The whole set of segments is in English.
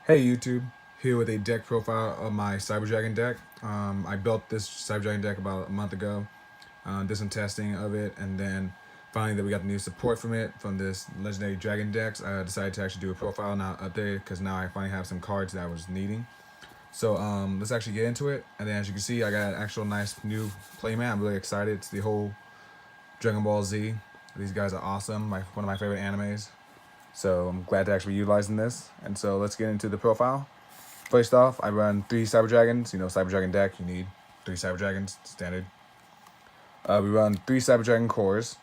Hey YouTube, here with a deck profile of my Cyber Dragon deck. I built this Cyber Dragon deck about a month ago, did some testing of it, and then finally that we got the new support from it, from this Legendary Dragon decks, I decided to actually do a profile now update because now I finally have some cards that I was needing. So let's actually get into it, and then as you can see I got an actual nice new playmat. I'm really excited. It's the whole Dragon Ball Z. These guys are awesome, one of my favorite animes. So I'm glad to actually be utilizing this. And so let's get into the profile. First off, I run 3 Cyber Dragons. You know, Cyber Dragon deck, you need 3 Cyber Dragons, standard. We run 3 Cyber Dragon cores.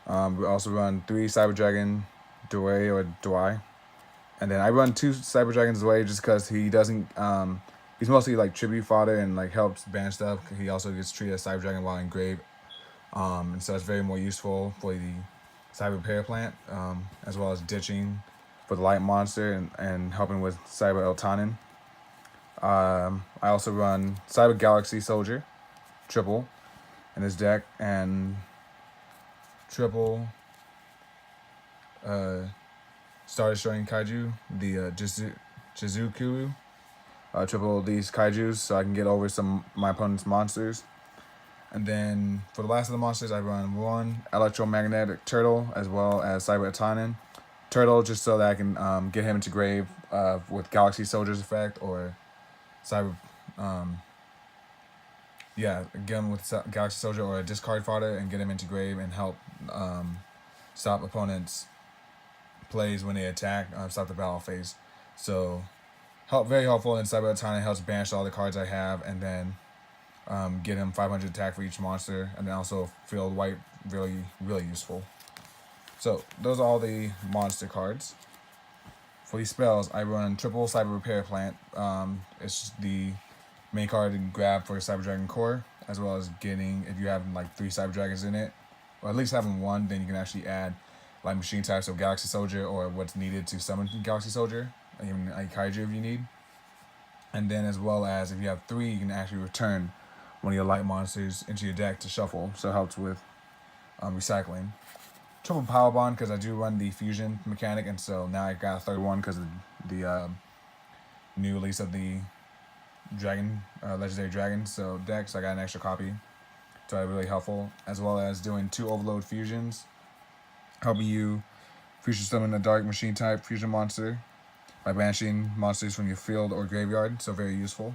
We also run 3 Cyber Dragon Dway or Dwy. And then I run 2 Cyber Dragons Dway just because he doesn't, he's mostly like tribute fodder and like helps ban stuff. He also gets treated as Cyber Dragon while in grave. And so it's very more useful for the Cyber Repair Plant, as well as ditching for the light monster and helping with Cyber Eltanin. I also run Cyber Galaxy Soldier, triple, in this deck, and triple Star Destroying Kaiju, the Jizuku, triple these Kaijus so I can get over some my opponent's monsters. And then for the last of the monsters, I run 1 Electromagnetic Turtle as well as Cyber Etanin. Turtle just so that I can get him into grave with Galaxy Soldier's effect or Cyber, again with Galaxy Soldier or a discard fodder and get him into grave and help stop opponents' plays when they attack, stop the battle phase. So very helpful. And Cyber Etanin helps banish all the cards I have and then get him 500 attack for each monster, and then also field wipe, really useful. So those are all the monster cards. For these spells, I run triple Cyber Repair Plant. It's the main card to grab for Cyber Dragon Core, as well as getting, if you have like 3 Cyber Dragons in it, or at least having 1, then you can actually add like machine types of Galaxy Soldier or what's needed to summon Galaxy Soldier, even a Kaiju if you need. And then as well as if you have 3, you can actually return one of your light monsters into your deck to shuffle, so it helps with recycling. Triple Power Bond because I do run the fusion mechanic, and so now I got a third one because of the new release of the Dragon, Legendary Dragon. So decks, I got an extra copy, so that's really helpful. As well as doing 2 Overload fusions, helping you fusion summon a dark machine type fusion monster by banishing monsters from your field or graveyard. So very useful.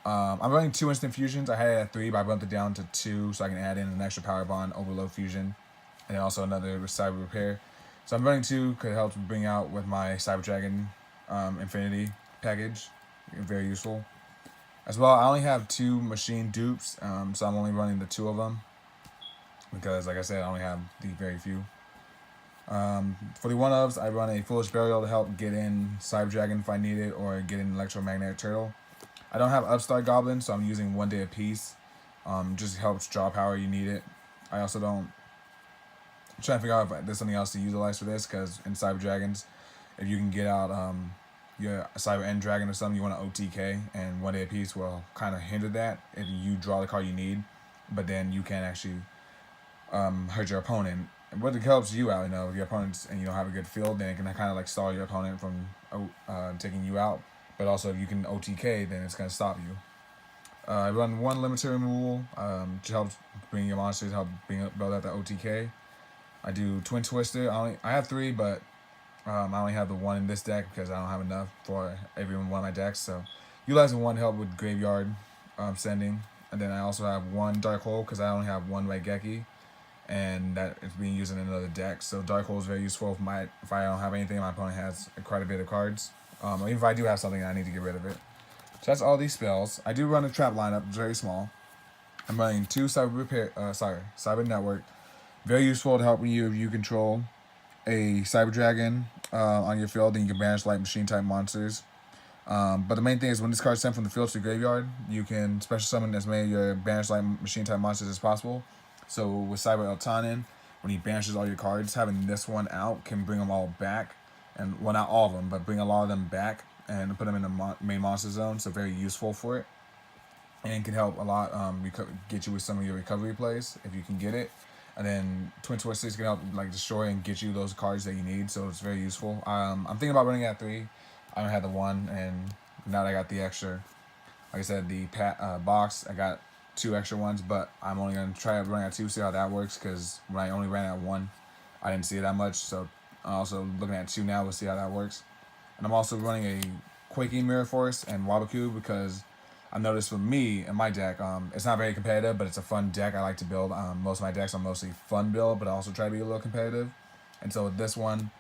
I'm running 2 instant fusions. I had it at 3, but I bumped it down to 2 so I can add in an extra power bond overload fusion, and then also another cyber repair. So I'm running 2 because it helps bring out with my Cyber Dragon Infinity package. Very useful. As well, I only have 2 machine dupes, so I'm only running the 2 of them because, like I said, I only have the very few. For the 1-ofs, I run a Foolish Burial to help get in Cyber Dragon if I need it, or get in Electromagnetic Turtle. I don't have Upstart Goblin, so I'm using 1 day a piece. Just helps draw power, you need it. I also don't... I'm trying to figure out if there's something else to utilize for this, because in Cyber Dragons, if you can get out your Cyber End Dragon or something, you want to OTK, and 1 day a piece will kind of hinder that if you draw the card you need, but then you can actually hurt your opponent. But it helps you out, if your opponent's and you don't have a good field, then it can kind of like stall your opponent from taking you out. But also, if you can OTK, then it's going to stop you. I run 1 limiter removal, to help bring your monsters, build out the OTK. I do Twin Twister. I have 3, but I only have the 1 in this deck because I don't have enough for every one of my decks. So utilizing 1 help with graveyard sending. And then I also have 1 Dark Hole because I only have 1 Raigeki, and that is being used in another deck. So Dark Hole is very useful if I don't have anything. My opponent has quite a bit of cards. Or even if I do have something, I need to get rid of it. So that's all these spells. I do run a trap lineup, it's very small. I'm running 2 Cyber Network. Very useful to help you if you control a Cyber Dragon on your field, then you can banish light machine type monsters. But the main thing is when this card is sent from the field to the graveyard, you can special summon as many of your banished light machine type monsters as possible. So with Cyber Eltanin, when he banishes all your cards, having this one out can bring them all back. And well, not all of them, but bring a lot of them back and put them in the main monster zone. So very useful for it, and can help a lot get you with some of your recovery plays if you can get it. And then Twin Twisters can help like destroy and get you those cards that you need. So it's very useful. I'm thinking about running at 3. I only had the one, and now that I got the extra, like I said, the box, I got 2 extra ones, but I'm only gonna try running at 2, see how that works. Because when I only ran at 1, I didn't see it that much. So I'm also looking at 2 now. We'll see how that works. And I'm also running a Quaking Mirror Force and Wabaku because I noticed for me and my deck, it's not very competitive, but it's a fun deck I like to build. Most of my decks are mostly fun build, but I also try to be a little competitive. And so with this one,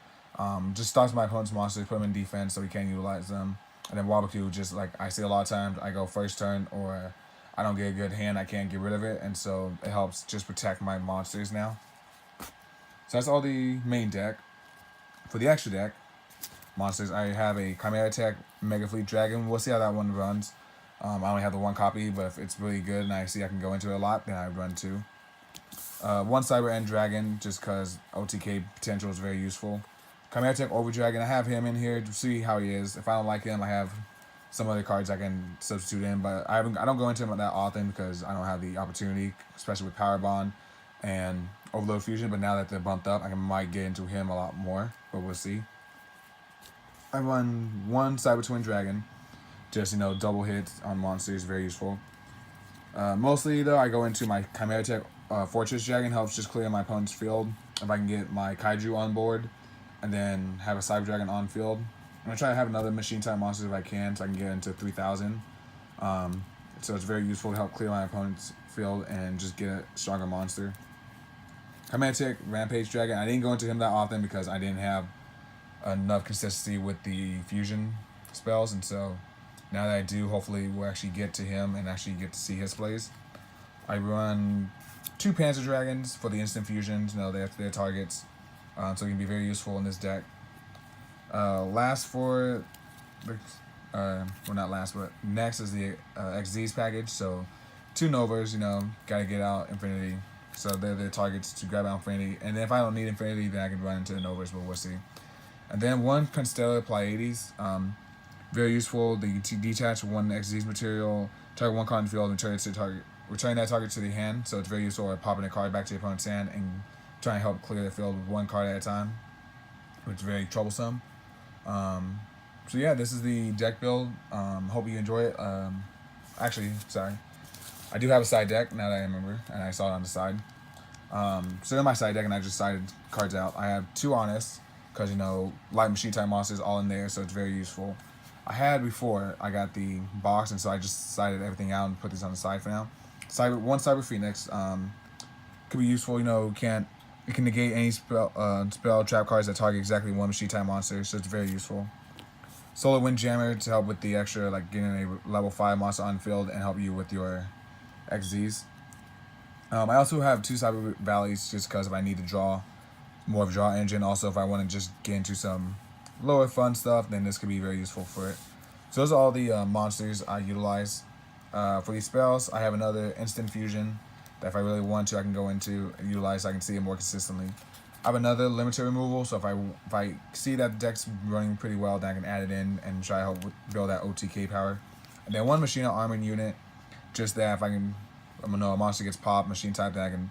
just stops my opponent's monsters, put them in defense so he can't utilize them. And then Wabaku, just like I see a lot of times, I go first turn or I don't get a good hand, I can't get rid of it, and so it helps just protect my monsters now. So that's all the main deck. For the extra deck, monsters, I have a Chimera Tech Mega Fleet Dragon. We'll see how that one runs. I only have the 1 copy, but if it's really good and I see I can go into it a lot, then I run 2. 1 Cyber End Dragon, just because OTK potential is very useful. Chimera Tech Over Dragon, I have him in here to see how he is. If I don't like him, I have some other cards I can substitute in, but I don't go into him that often because I don't have the opportunity, especially with Power Bond and Overload Fusion. But now that they're bumped up, I might get into him a lot more, but we'll see. I run 1 Cyber Twin Dragon, just double hits on monsters, very useful. Mostly though, I go into my Chimera Tech Fortress Dragon, helps just clear my opponent's field. If I can get my Kaiju on board, and then have a Cyber Dragon on field. I'm gonna try to have another machine type monster if I can, so I can get into 3,000. So it's very useful to help clear my opponent's field and just get a stronger monster. Chimera Tech Rampage Dragon, I didn't go into him that often because I didn't have enough consistency with the fusion spells, and so now that I do, hopefully we'll actually get to him and actually get to see his plays. I run 2 Panzer Dragons for the instant fusions. They have their targets, so it can be very useful in this deck. Last for the, well, not last, but next is the XZ's package. So 2 Novas, gotta get out Infinity. So they're the targets to grab out Infinity. And then if I don't need Infinity, then I can run into the Novas, but we'll see. And then 1 Constellar Pleiades, very useful. The detach 1 XZ's material, target 1 card in the field, and return that target to the hand. So it's very useful at popping a card back to your opponent's hand and trying to help clear the field with 1 card at a time, which is very troublesome. So yeah, this is the deck build. Hope you enjoy it. Actually, sorry, I do have a side deck now that I remember, and I saw it on the side. So in my side deck, and I just sided cards out. I have 2 Honest, because light machine type monsters all in there, so it's very useful. I had before I got the box, and so I just sided everything out and put these on the side for now. 1 Cyber Phoenix could be useful. It can negate any spell trap cards that target exactly 1 machine type monster, so it's very useful. Solar Windjammer to help with the extra, like getting a level 5 monster on field and help you with your XZs. I also have 2 Cyber Valleys just because if I need to draw more of a draw engine. Also, if I want to just get into some lower fun stuff, then this could be very useful for it. So those are all the monsters I utilize. For these spells, I have another Instant Fusion that if I really want to, I can go into and utilize so I can see it more consistently. I have another Limiter Removal, so if I see that the deck's running pretty well, then I can add it in and try to help build that OTK power. And then 1 Machina Armored Unit, just that if a monster gets popped, machine type, then I can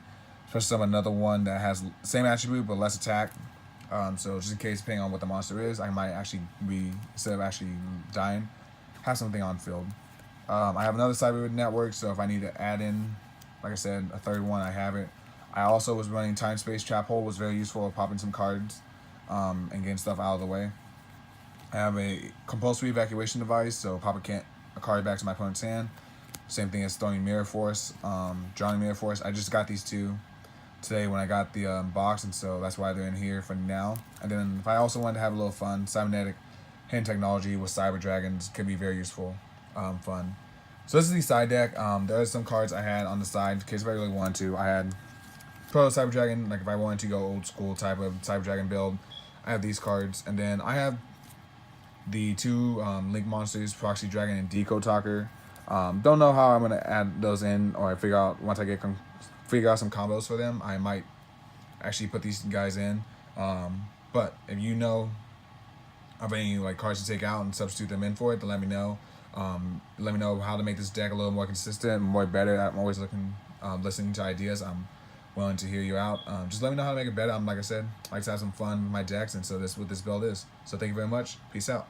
special summon another one that has the same attribute but less attack. So just in case, depending on what the monster is, I might actually instead of actually dying, have something on field. I have another Cyber Network, so if I need to add in, like I said, a 3rd one, I have it. I also was running Time Space Trap Hole, was very useful at popping some cards and getting stuff out of the way. I have a Compulsory Evacuation Device, so pop a card back to my opponent's hand. Same thing as throwing Mirror Force, drawing Mirror Force. I just got these 2 today when I got the box, and so that's why they're in here for now. And then if I also wanted to have a little fun, Cybernetic Hand Technology with Cyber Dragons could be very useful, fun. So this is the side deck. There are some cards I had on the side in case if I really wanted to. I had Proto Cyber Dragon, like if I wanted to go old school type of Cyber Dragon build, I have these cards. And then I have the 2 Link monsters, Proxy Dragon and Decode Talker. Don't know how I'm going to add those in, or I figure out once I figure out some combos for them, I might actually put these guys in. But if you know of any cards to take out and substitute them in for it, then let me know. Let me know how to make this deck a little more consistent and more better. I'm always listening to ideas. I'm willing to hear you out. Just let me know how to make it better. Like I said, I like to have some fun with my decks, and so this is what this build is. So thank you very much. Peace out.